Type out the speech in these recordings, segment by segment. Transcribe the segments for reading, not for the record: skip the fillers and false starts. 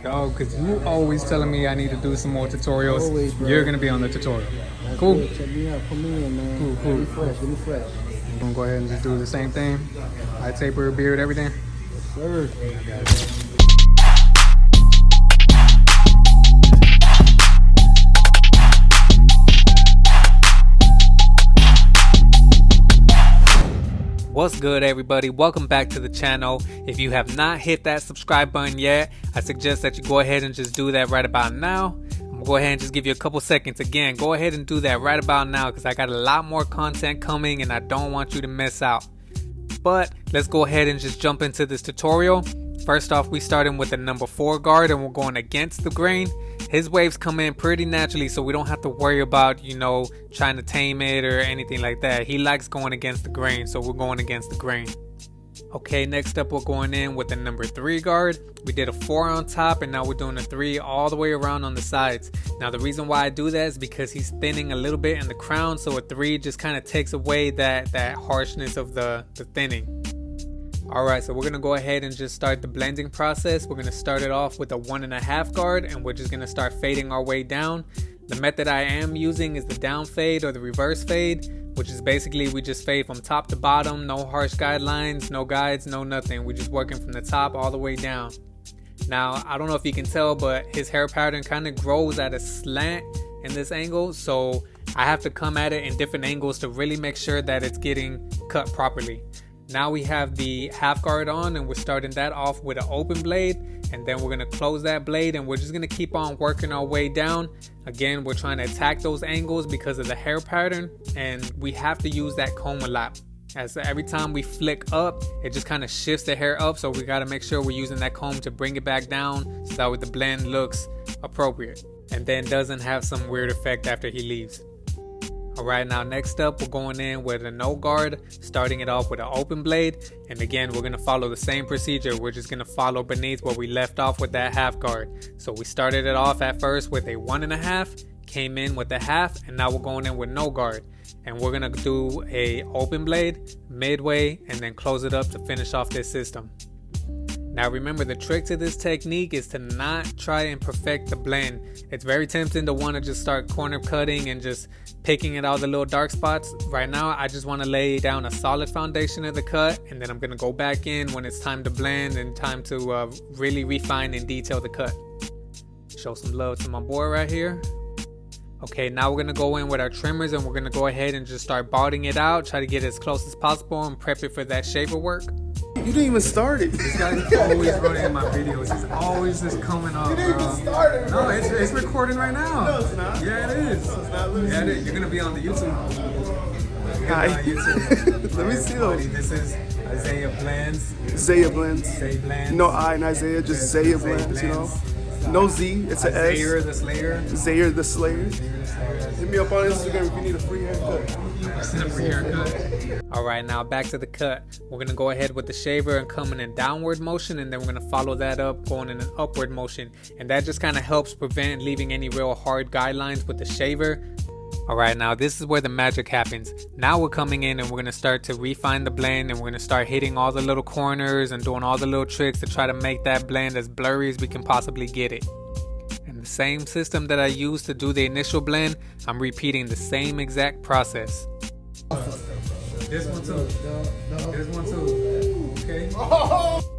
go, because you always telling me I need to do some more tutorials. Always, bro. You're gonna be on the tutorial. That's Cool. good. Check me out. Put me in, man. Cool. Get me fresh. Get me fresh. I'm gonna go ahead and just do the same thing. I taper, beard, everything. Sir. What's good, everybody? Welcome back to the channel. If you have not hit that subscribe button yet, I suggest that you go ahead and just do that right about now. I'm gonna go ahead and just give you a couple seconds. Again, go ahead and do that right about now, because I got a lot more content coming and I don't want you to miss out. But let's go ahead and just jump into this tutorial. First off, we starting with the number 4 guard and we're going against the grain. His waves come in pretty naturally, so we don't have to worry about, trying to tame it or anything like that. He likes going against the grain, so we're going against the grain. Okay, next up we're going in with the number 3 guard. We did a 4 on top and now we're doing a 3 all the way around on the sides. Now the reason why I do that is because he's thinning a little bit in the crown, so a 3 just kind of takes away that harshness of the thinning. Alright, so we're going to go ahead and just start the blending process. We're going to start it off with a 1.5 guard and we're just going to start fading our way down. The method I am using is the down fade or the reverse fade, which is basically we just fade from top to bottom, no harsh guidelines, no guides, no nothing. We're just working from the top all the way down. Now, I don't know if you can tell, but his hair pattern kind of grows at a slant in this angle, so I have to come at it in different angles to really make sure that it's getting cut properly. Now we have the half guard on and we're starting that off with an open blade, and then we're going to close that blade and we're just going to keep on working our way down. Again, we're trying to attack those angles because of the hair pattern, and we have to use that comb a lot. As every time we flick up, it just kind of shifts the hair up, so we got to make sure we're using that comb to bring it back down so that way the blend looks appropriate and then doesn't have some weird effect after he leaves. Alright, now next up we're going in with a no guard, starting it off with an open blade, and again we're going to follow the same procedure. We're just going to follow beneath where we left off with that half guard. So we started it off at first with a 1.5, came in with a half, and now we're going in with no guard. And we're going to do a open blade, midway, and then close it up to finish off this system. Now remember, the trick to this technique is to not try and perfect the blend. It's very tempting to want to just start corner cutting and just picking at all the little dark spots. Right now I just want to lay down a solid foundation of the cut, and then I'm going to go back in when it's time to blend and time to really refine and detail the cut. Show some love to my boy right here. Okay, now we're going to go in with our trimmers and we're going to go ahead and just start balding it out, try to get as close as possible and prep it for that shaver work. You didn't even start it. This guy's always running in my videos. He's always just coming up. You didn't even start it, bro. No, it's recording right now. No, it's not. Yeah, it is. No, it's not. Let me Yeah, see. it is. You're gonna be on the YouTube. Hi. YouTube. Let me see those. This is Isaiah Blends. Zaya Blends. Zay Blends. No I in Isaiah, just Zaya Blends, you know. No Z, it's an S. Zayer the Slayer. Zayer the Slayer. Hit me up on Instagram if you need a free haircut. Alright, now back to the cut. We're going to go ahead with the shaver and come in a downward motion, and then we're going to follow that up going in an upward motion, and that just kind of helps prevent leaving any real hard guidelines with the shaver. Alright, now this is where the magic happens. Now we're coming in and we're going to start to refine the blend, and we're going to start hitting all the little corners and doing all the little tricks to try to make that blend as blurry as we can possibly get it. And the same system that I used to do the initial blend, I'm repeating the same exact process. This one too. This one too. Okay.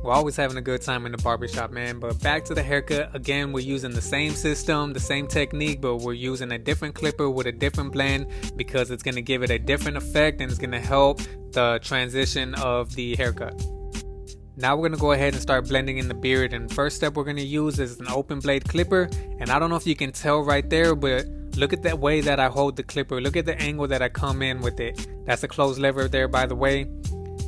We're always having a good time in the barbershop, man. But back to the haircut. Again, we're using the same system, the same technique, but we're using a different clipper with a different blend because it's going to give it a different effect and it's going to help the transition of the haircut. Now we're going to go ahead and start blending in the beard, and first step we're going to use is an open blade clipper. And I don't know if you can tell right there, but look at that way that I hold the clipper. Look at the angle that I come in with it. That's a closed lever there, by the way.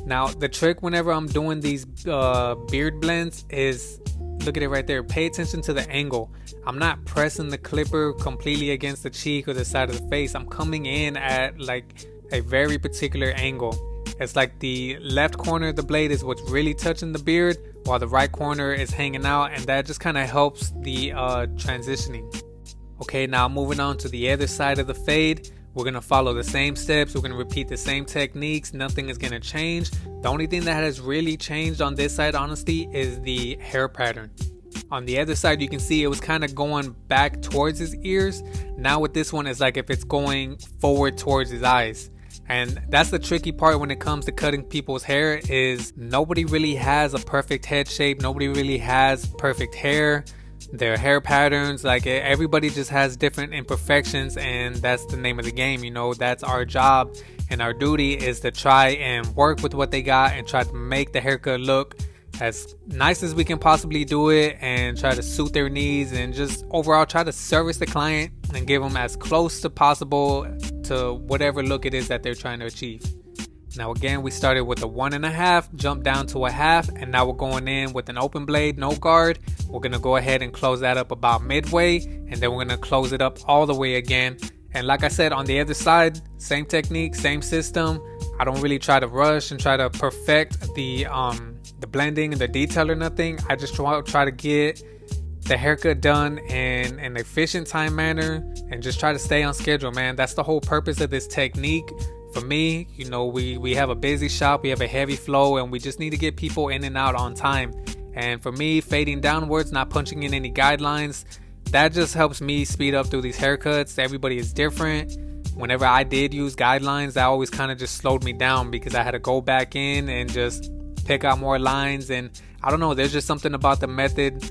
Now the trick whenever I'm doing these beard blends is, look at it right there, pay attention to the angle. I'm not pressing the clipper completely against the cheek or the side of the face. I'm coming in at like a very particular angle. It's like the left corner of the blade is what's really touching the beard, while the right corner is hanging out, and that just kind of helps the transitioning. Okay, now moving on to the other side of the fade. We're going to follow the same steps. We're going to repeat the same techniques. Nothing is going to change. The only thing that has really changed on this side, honestly, is the hair pattern. On the other side, you can see it was kind of going back towards his ears. Now with this one, it's like if it's going forward towards his eyes. And that's the tricky part when it comes to cutting people's hair, is nobody really has a perfect head shape. Nobody really has perfect hair. Their hair patterns, like everybody just has different imperfections, and that's the name of the game. That's our job, and our duty is to try and work with what they got and try to make the haircut look as nice as we can possibly do it, and try to suit their needs, and just overall try to service the client and give them as close to possible to whatever look it is that they're trying to achieve. Now again, we started with a 1.5, jumped down to a half, and now we're going in with an open blade, no guard. We're going to go ahead and close that up about midway, and then we're going to close it up all the way again. And like I said, on the other side, same technique, same system. I don't really try to rush and try to perfect the blending and the detail or nothing. I just try to get the haircut done in an efficient time manner and just try to stay on schedule, man. That's the whole purpose of this technique. For me, we have a busy shop, we have a heavy flow, and we just need to get people in and out on time. And for me, fading downwards, not punching in any guidelines, that just helps me speed up through these haircuts. Everybody is different. Whenever I did use guidelines, that always kind of just slowed me down because I had to go back in and just pick out more lines. And I don't know, there's just something about the method.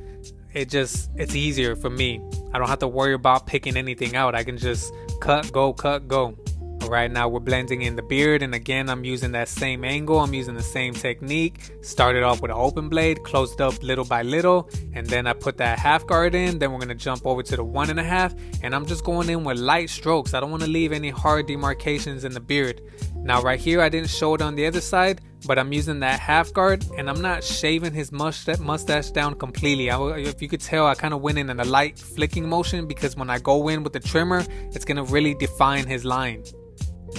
It's easier for me. I don't have to worry about picking anything out. I can just cut, go. Alright, now we're blending in the beard, and again I'm using that same angle, I'm using the same technique. Started off with an open blade, closed up little by little, and then I put that half guard in. Then we're going to jump over to the 1.5, and I'm just going in with light strokes. I don't want to leave any hard demarcations in the beard. Now right here, I didn't show it on the other side, but I'm using that half guard, and I'm not shaving his mustache down completely. If you could tell, I kind of went in a light flicking motion, because when I go in with the trimmer, it's going to really define his line.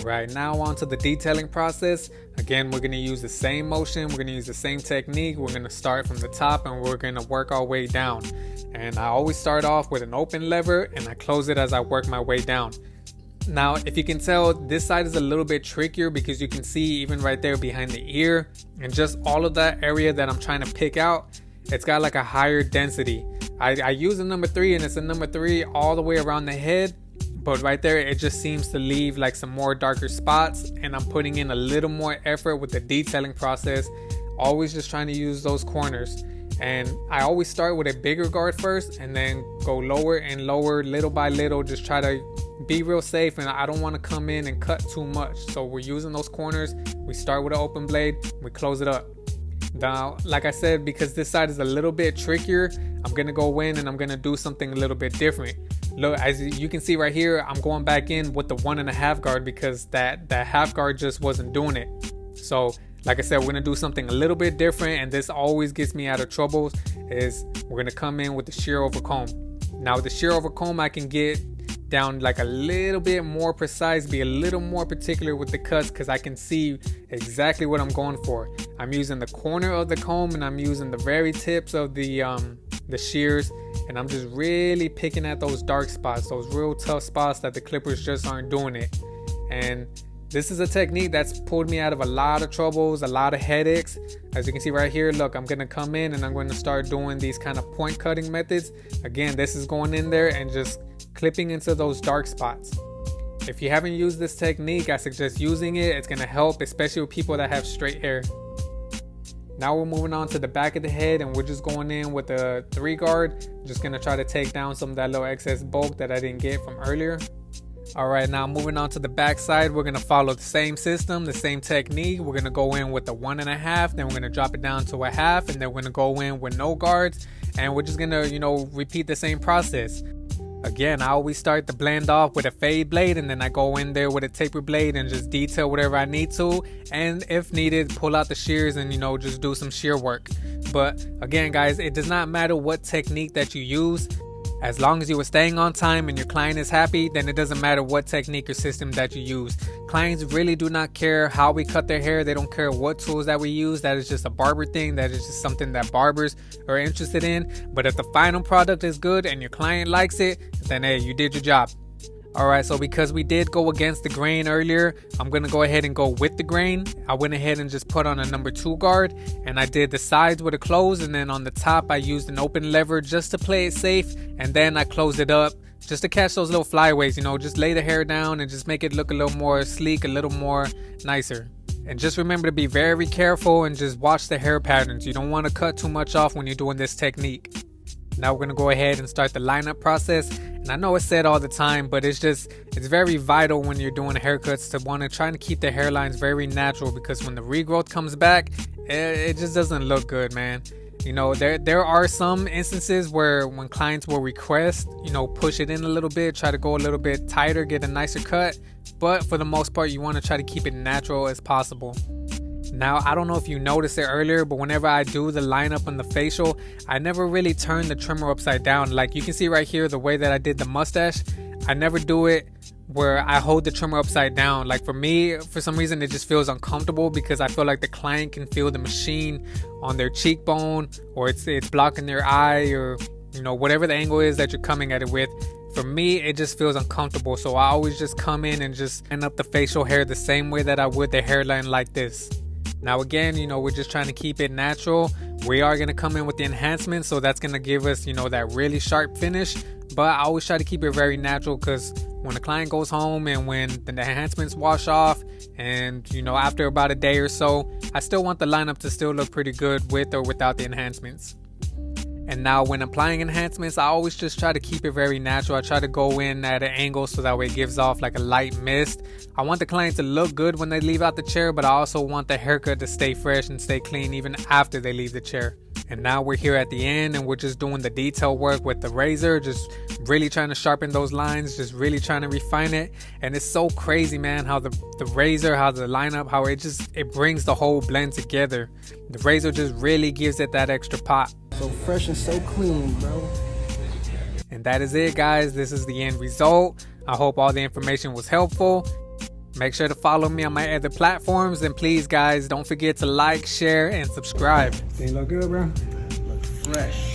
Right, now on to the detailing process. Again, we're going to use the same motion, we're going to use the same technique. We're going to start from the top and we're going to work our way down. And I always start off with an open lever and I close it as I work my way down. Now, if you can tell, this side is a little bit trickier because you can see even right there behind the ear and just all of that area that I'm trying to pick out, it's got like a higher density. I use a number 3 and it's a number 3 all the way around the head. But right there, it just seems to leave like some more darker spots, and I'm putting in a little more effort with the detailing process, always just trying to use those corners. And I always start with a bigger guard first and then go lower and lower little by little, just try to be real safe, and I don't want to come in and cut too much. So we're using those corners. We start with an open blade, we close it up. Now, like I said, because this side is a little bit trickier, I'm going to go in and I'm going to do something a little bit different. Look, as you can see right here, I'm going back in with the 1.5 guard because that half guard just wasn't doing it. So like I said, we're going to do something a little bit different, and this always gets me out of troubles, is we're going to come in with the shear over comb. Now with the shear over comb, I can get down like a little bit more precise, be a little more particular with the cuts, because I can see exactly what I'm going for. I'm using the corner of the comb and I'm using the very tips of the shears, and I'm just really picking at those dark spots, those real tough spots that the clippers just aren't doing it. And this is a technique that's pulled me out of a lot of troubles, a lot of headaches. As you can see right here, look, I'm going to come in and I'm going to start doing these kind of point cutting methods. Again, this is going in there and just clipping into those dark spots. If you haven't used this technique, I suggest using it. It's going to help, especially with people that have straight hair. Now we're moving on to the back of the head, and we're just going in with a 3 guard. Just going to try to take down some of that little excess bulk that I didn't get from earlier. Alright, now moving on to the back side, we're going to follow the same system, the same technique. We're going to go in with the 1.5, then we're going to drop it down to a half, and then we're going to go in with no guards, and we're just going to, repeat the same process. Again, I always start the blend off with a fade blade, and then I go in there with a taper blade and just detail whatever I need to, and if needed, pull out the shears and just do some shear work. But again, guys, it does not matter what technique that you use. As long as you are staying on time and your client is happy, then it doesn't matter what technique or system that you use. Clients really do not care how we cut their hair. They don't care what tools that we use. That is just a barber thing. That is just something that barbers are interested in. But if the final product is good and your client likes it, then hey, you did your job. Alright, so because we did go against the grain earlier, I'm going to go ahead and go with the grain. I went ahead and just put on a number 2 guard, and I did the sides with a close, and then on the top I used an open lever just to play it safe, and then I closed it up just to catch those little flyaways, you know, just lay the hair down and just make it look a little more sleek, a little more nicer. And just remember to be very careful and just watch the hair patterns. You don't want to cut too much off when you're doing this technique. Now we're going to go ahead and start the lineup process. And I know it's said all the time, but it's very vital when you're doing haircuts to want to try to keep the hairlines very natural, because when the regrowth comes back, it just doesn't look good, man. You know, there are some instances where when clients will request, you know, push it in a little bit, try to go a little bit tighter, get a nicer cut. But for the most part, you want to try to keep it natural as possible. Now, I don't know if you noticed it earlier, but whenever I do the lineup on the facial, I never really turn the trimmer upside down. Like you can see right here, the way that I did the mustache, I never do it where I hold the trimmer upside down. Like for me, for some reason, it just feels uncomfortable because I feel like the client can feel the machine on their cheekbone, or it's blocking their eye, or, you know, whatever the angle is that you're coming at it with. For me, it just feels uncomfortable. So I always just come in and just end up the facial hair the same way that I would the hairline, like this. Now again, you know, we're just trying to keep it natural. We are going to come in with the enhancement, so that's going to give us, you know, that really sharp finish. But I always try to keep it very natural, because when the client goes home and when the enhancements wash off, and, you know, after about a day or so, I still want the lineup to still look pretty good with or without the enhancements. And now when applying enhancements, I always just try to keep it very natural. I try to go in at an angle so that way it gives off like a light mist. I want the client to look good when they leave out the chair, but I also want the haircut to stay fresh and stay clean even after they leave the chair. And now we're here at the end, and we're just doing the detail work with the razor, just really trying to sharpen those lines, just really trying to refine it. And it's so crazy, man, how the razor, how the lineup, how it brings the whole blend together. The razor just really gives it that extra pop. So fresh and so clean, bro. And that is it, guys. This is the end result. I hope all the information was helpful. Make sure to follow me on my other platforms, and please, guys, don't forget to like, share, and subscribe. They look good, bro. Look fresh.